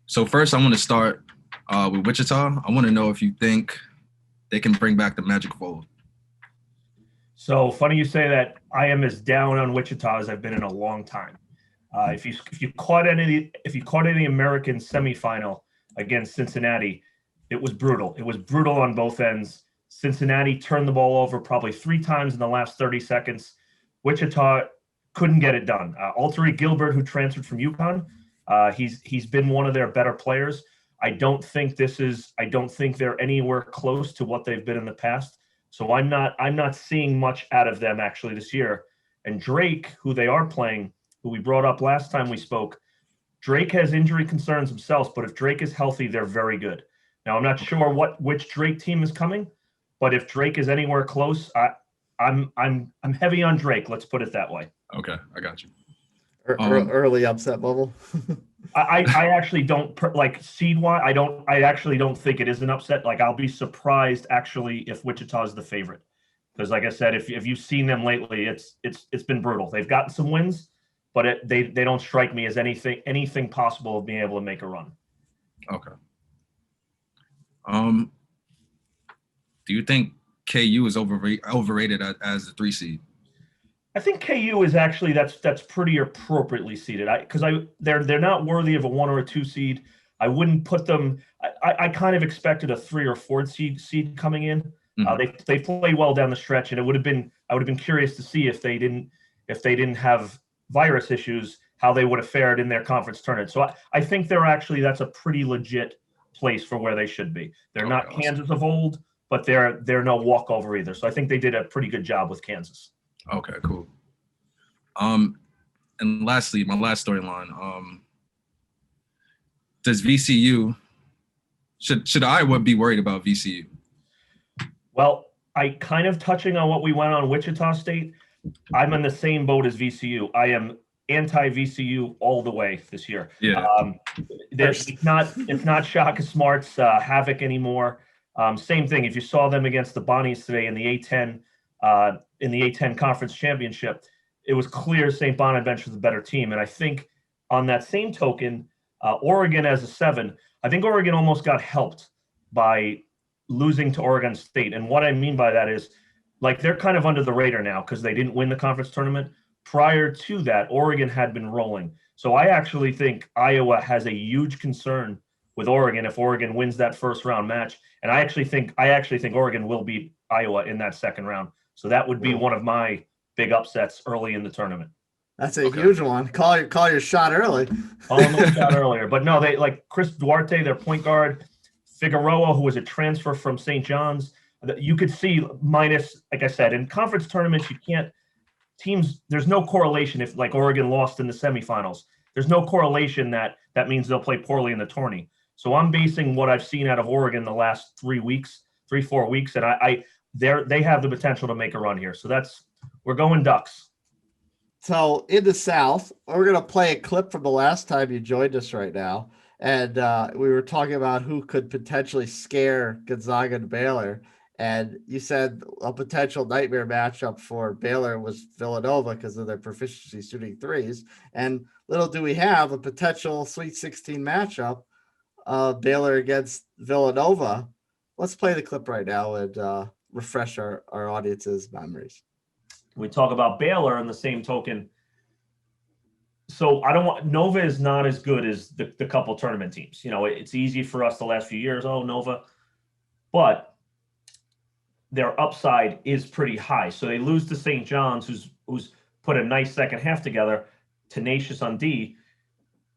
So first, I want to start with Wichita. I want to know if you think they can bring back the Magic of old. So funny you say that. I am as down on Wichita as I've been in a long time. If you caught any American semifinal against Cincinnati, it was brutal. It was brutal on both ends. Cincinnati turned the ball over probably 3 times in the last 30 seconds. Wichita couldn't get it done. Alterique Gilbert, who transferred from UConn, he's been one of their better players. I don't think they're anywhere close to what they've been in the past. So I'm not seeing much out of them actually this year. And Drake, who they are playing, who we brought up last time we spoke, Drake has injury concerns himself, but if Drake is healthy, they're very good. Now I'm not sure which Drake team is coming, but if Drake is anywhere close, I'm heavy on Drake. Let's put it that way. Okay, I got you. Early upset bubble. I actually don't like seed wise. I actually don't think it is an upset. Like I'll be surprised actually if Wichita is the favorite, because like I said, if you've seen them lately, it's been brutal. They've gotten some wins, but they don't strike me as anything possible of being able to make a run. Okay. Do you think KU is overrated as the 3 seed? I think KU is actually that's pretty appropriately seeded. Because they're not worthy of a 1 or a 2 seed. I wouldn't put them. I kind of expected a 3 or 4 seed coming in. Mm-hmm. They played well down the stretch, and I would have been curious to see if they didn't have virus issues, how they would have fared in their conference tournament. So I think that's a pretty legit place for where they should be. They're not awesome. Kansas of old, but they're no walkover either. So I think they did a pretty good job with Kansas. Okay, cool. And lastly, my last storyline. Does VCU should Iowa be worried about VCU? Well, I kind of touching on what we went on Wichita State. I'm in the same boat as VCU. I am anti-VCU all the way this year. Yeah. It's not Shaka Smart's havoc anymore. Same thing. If you saw them against the Bonnies today in the A10 conference championship, it was clear St. Bonaventure was a better team. And I think on that same token, Oregon as a 7, I think Oregon almost got helped by losing to Oregon State. And what I mean by that is, like, they're kind of under the radar now because they didn't win the conference tournament. Prior to that, Oregon had been rolling. So I actually think Iowa has a huge concern with Oregon if Oregon wins that first round match. And I actually think Oregon will beat Iowa in that second round. So that would be one of my big upsets early in the tournament. That's a huge one. Call your shot early. Almost shot earlier. But no, they like Chris Duarte, their point guard, Figueroa, who was a transfer from St. John's. You could see minus, like I said, in conference tournaments, you can't teams. There's no correlation if like Oregon lost in the semifinals. There's no correlation that means they'll play poorly in the tourney. So I'm basing what I've seen out of Oregon the last 4 weeks, and they have the potential to make a run here. So we're going Ducks. So in the South, we're going to play a clip from the last time you joined us right now. And we were talking about who could potentially scare Gonzaga and Baylor. And you said a potential nightmare matchup for Baylor was Villanova because of their proficiency shooting threes. And little do we have a potential Sweet 16 matchup, Baylor against Villanova. Let's play the clip right now and refresh our audience's memories. We talk about Baylor on the same token. So Nova is not as good as the couple tournament teams. You know, it's easy for us the last few years. Oh, Nova, but their upside is pretty high. So they lose to St. John's, who's put a nice second half together, tenacious on D.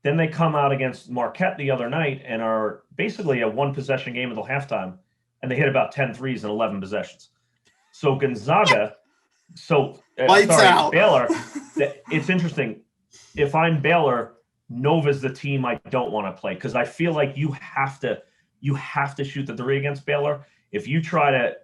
Then they come out against Marquette the other night and are basically a 1-possession game until halftime, and they hit about 10 threes in 11 possessions. So Gonzaga. Baylor. It's interesting. If I'm Baylor, Nova's the team I don't want to play because I feel like you have to shoot the three against Baylor. If you try to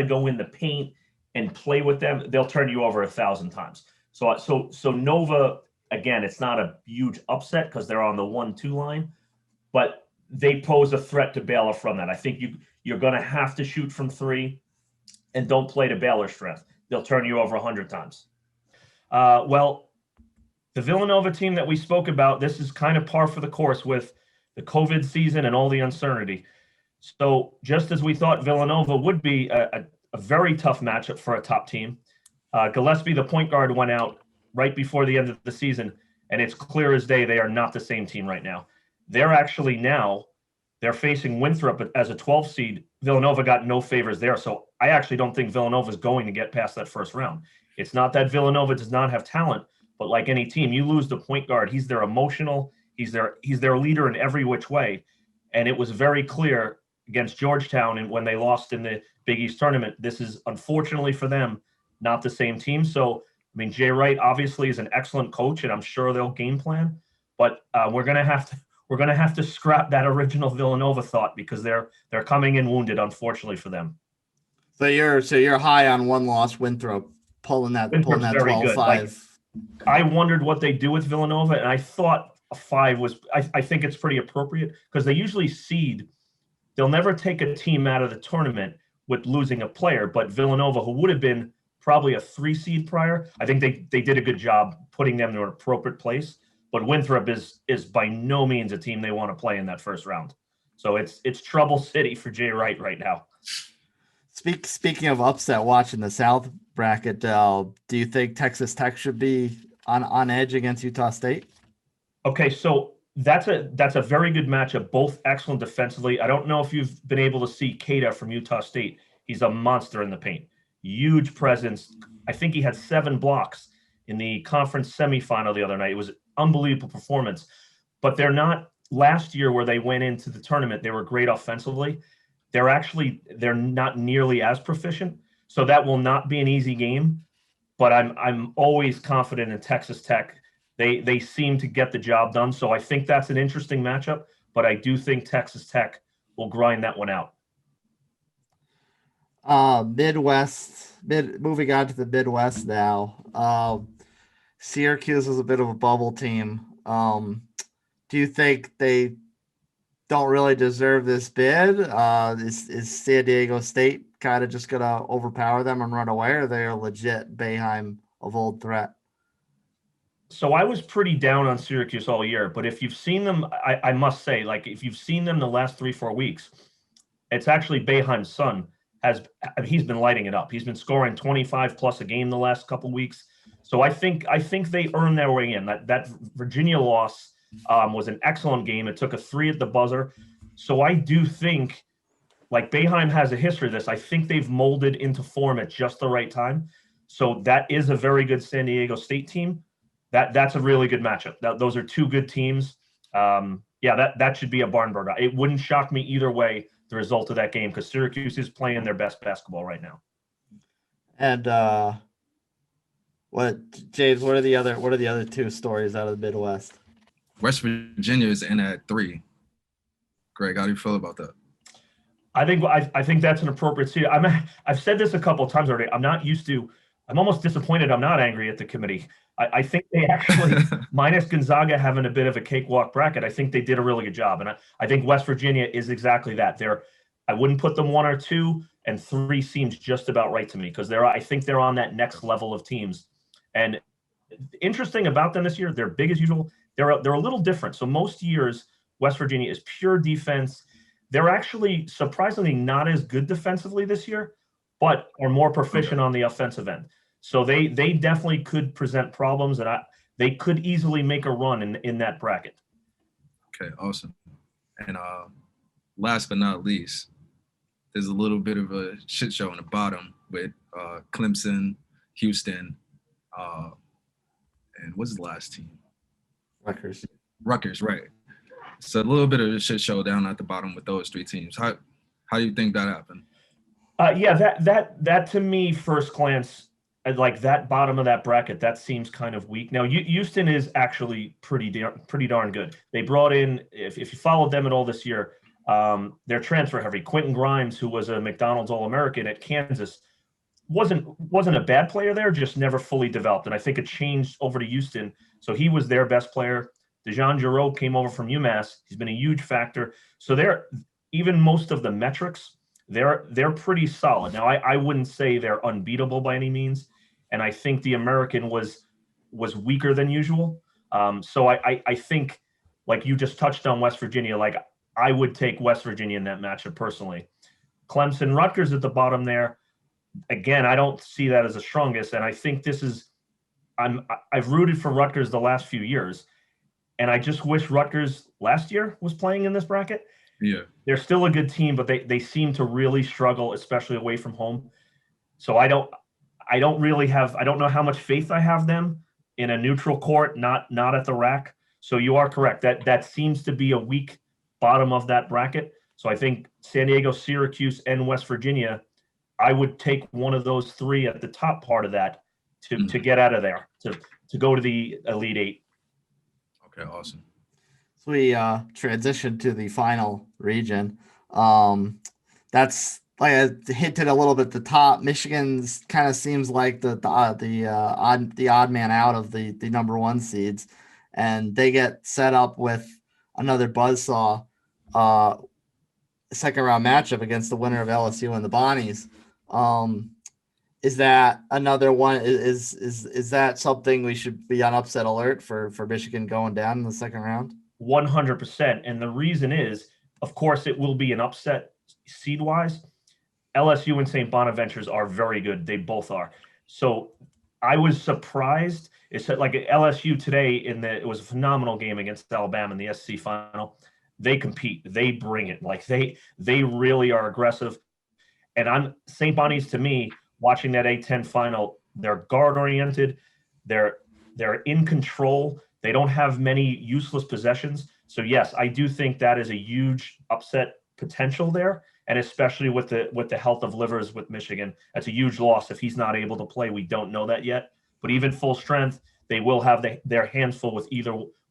go in the paint and play with them, they'll turn you over 1,000 times. So Nova, again, it's not a huge upset because they're on the 1-2 line, but they pose a threat to Baylor from that. I think you're going to have to shoot from 3 and don't play to Baylor's strength. They'll turn you over 100 times. Well, the Villanova team that we spoke about, this is kind of par for the course with the COVID season and all the uncertainty. So just as we thought Villanova would be a very tough matchup for a top team, Gillespie, the point guard, went out right before the end of the season, and it's clear as day they are not the same team right now. They're facing Winthrop as a 12 seed. Villanova got no favors there, so I actually don't think Villanova is going to get past that first round. It's not that Villanova does not have talent, but like any team, you lose the point guard. He's their emotional, he's their leader in every which way, and it was very clear against Georgetown and when they lost in the Big East tournament. This is, unfortunately for them, not the same team. So, I mean, Jay Wright obviously is an excellent coach, and I'm sure they'll game plan. But we're gonna have to scrap that original Villanova thought because they're coming in wounded, unfortunately for them. So you're high on one loss Winthrop pulling that 12-5. Like, I wondered what they do with Villanova, and I thought a 5 was. I think it's pretty appropriate because they usually seed. They'll never take a team out of the tournament with losing a player, but Villanova, who would have been probably a 3 seed prior, I think they did a good job putting them in an appropriate place. But Winthrop is by no means a team they want to play in that first round. So it's trouble city for Jay Wright right now. Speaking of upset, watching the South bracket, do you think Texas Tech should be on edge against Utah State? Okay, so that's a very good matchup, both excellent defensively. I don't know if you've been able to see Keita from Utah State. He's a monster in the paint. Huge presence. I think he had 7 blocks in the conference semifinal the other night. It was an unbelievable performance. But they're not last year where they went into the tournament. They were great offensively. They're not nearly as proficient. So that will not be an easy game. But I'm always confident in Texas Tech. They seem to get the job done. So I think that's an interesting matchup. But I do think Texas Tech will grind that one out. Moving on to the Midwest now. Syracuse is a bit of a bubble team. Do you think they don't really deserve this bid? Is San Diego State kind of just going to overpower them and run away, or are they a legit Boeheim of old threat? So I was pretty down on Syracuse all year, but if you've seen them, I must say, like, if you've seen them the last 3-4 weeks, it's actually Boeheim's son. He's been lighting it up. He's been scoring 25 plus a game the last couple of weeks. So I think they earned their way in. That Virginia loss was an excellent game. It took a 3 at the buzzer. So I do think, like, Boeheim has a history of this. I think they've molded into form at just the right time. So that is a very good San Diego State team. That's a really good matchup. Those are 2 good teams. That should be a barn burner. It wouldn't shock me either way, the result of that game, because Syracuse is playing their best basketball right now. And what are the other 2 stories out of the Midwest? West Virginia is in at 3. Greg, how do you feel about that? I think that's an appropriate seed. I've said this a couple of times already. I'm almost disappointed I'm not angry at the committee. I think they actually, minus Gonzaga having a bit of a cakewalk bracket, I think they did a really good job. And I think West Virginia is exactly that. I wouldn't put them 1 or 2, and 3 seems just about right to me because I think they're on that next level of teams. And interesting about them this year, they're big as usual. They're a little different. So most years, West Virginia is pure defense. They're actually surprisingly not as good defensively this year, but are more proficient on the offensive end. So they definitely could present problems, and they could easily make a run in that bracket. Okay, awesome. And last but not least, there's a little bit of a shit show on the bottom with Clemson, Houston, and what's the last team? Rutgers, right. So a little bit of a shit show down at the bottom with those 3 teams. How do you think that happened? That to me, first glance, like that bottom of that bracket, that seems kind of weak. Now, Houston is actually pretty darn good. They brought in, if you followed them at all this year, they're transfer heavy. Quentin Grimes, who was a McDonald's All-American at Kansas, wasn't a bad player there, just never fully developed. And I think it changed over to Houston. So he was their best player. DeJon Jarreau came over from UMass. He's been a huge factor. So even most of the metrics, they're pretty solid. Now, I wouldn't say they're unbeatable by any means. And I think the American was weaker than usual. So I think like you just touched on West Virginia, like I would take West Virginia in that matchup personally. Clemson, Rutgers at the bottom there. Again, I don't see that as the strongest, and I think this is I've rooted for Rutgers the last few years, and I just wish Rutgers last year was playing in this bracket. Yeah. They're still a good team, but they seem to really struggle, especially away from home. So I don't know how much faith I have them in a neutral court, not at the rack. So you are correct. That seems to be a weak bottom of that bracket. So I think San Diego, Syracuse, and West Virginia, I would take one of those three at the top part of that to get out of there, to go to the Elite Eight. Okay, awesome. So we transition to the final region. That's like I hinted a little bit at the top. Michigan's kind of seems like the odd man out of the number one seeds, and they get set up with another buzzsaw second round matchup against the winner of LSU and the Bonnies. Is that another one? Is that something we should be on upset alert for Michigan going down in the second round? 100%. And the reason is, of course, it will be an upset seed wise. LSU and St. Bonaventures are very good. They both are. So I was surprised. It's like LSU today it was a phenomenal game against Alabama in the SEC final. They compete. They bring it. Like they really are aggressive. And St. Bonnie's, to me, watching that A10 final, they're guard oriented. They're in control. They don't have many useless possessions. So yes, I do think that is a huge upset potential there. And especially with the health of Livers with Michigan, that's a huge loss if he's not able to play. We don't know that yet. But even full strength, they will have their hands full with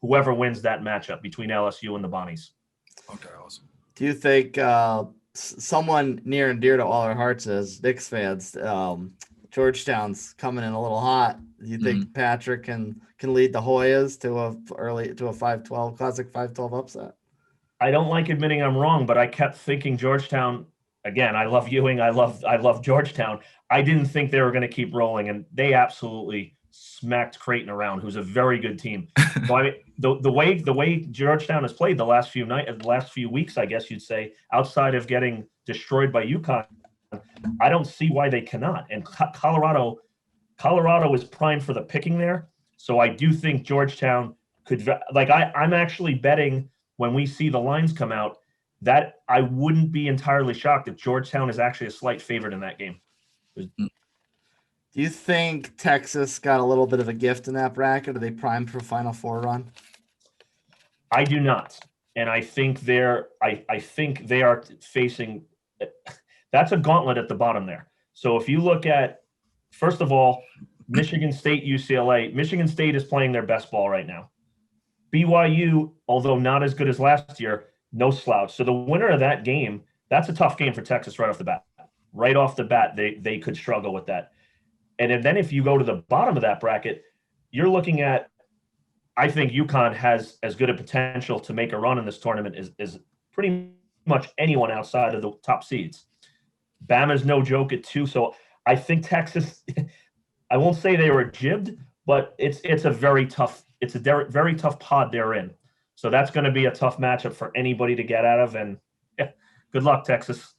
whoever wins that matchup between LSU and the Bonnies. Okay, awesome. Do you think someone near and dear to all our hearts as Knicks fans, Georgetown's coming in a little hot? Do you think Patrick can lead the Hoyas to a 5-12 classic 5-12 upset? I don't like admitting I'm wrong, but I kept thinking Georgetown. Again, I love Ewing. I love Georgetown. I didn't think they were going to keep rolling, and they absolutely smacked Creighton around, who's a very good team. So I mean, the way Georgetown has played the last few weeks, I guess you'd say, outside of getting destroyed by UConn, I don't see why they cannot. And Colorado is primed for the picking there. So I do think Georgetown could. Like I'm actually betting when we see the lines come out that I wouldn't be entirely shocked if Georgetown is actually a slight favorite in that game. Do you think Texas got a little bit of a gift in that bracket? Are they primed for a Final Four run? I do not, and I think I think they are facing. That's a gauntlet at the bottom there. So if you look at, first of all, Michigan State, UCLA. Michigan State is playing their best ball right now. BYU, although not as good as last year, no slouch. So the winner of that game, that's a tough game for Texas right off the bat. Right off the bat, they could struggle with that. And then if you go to the bottom of that bracket, you're looking at, I think UConn has as good a potential to make a run in this tournament as pretty much anyone outside of the top seeds. Bama's no joke at 2. So I think Texas, I won't say they were jibbed, but it's a very tough pod they're in. So that's going to be a tough matchup for anybody to get out of. And yeah, good luck, Texas.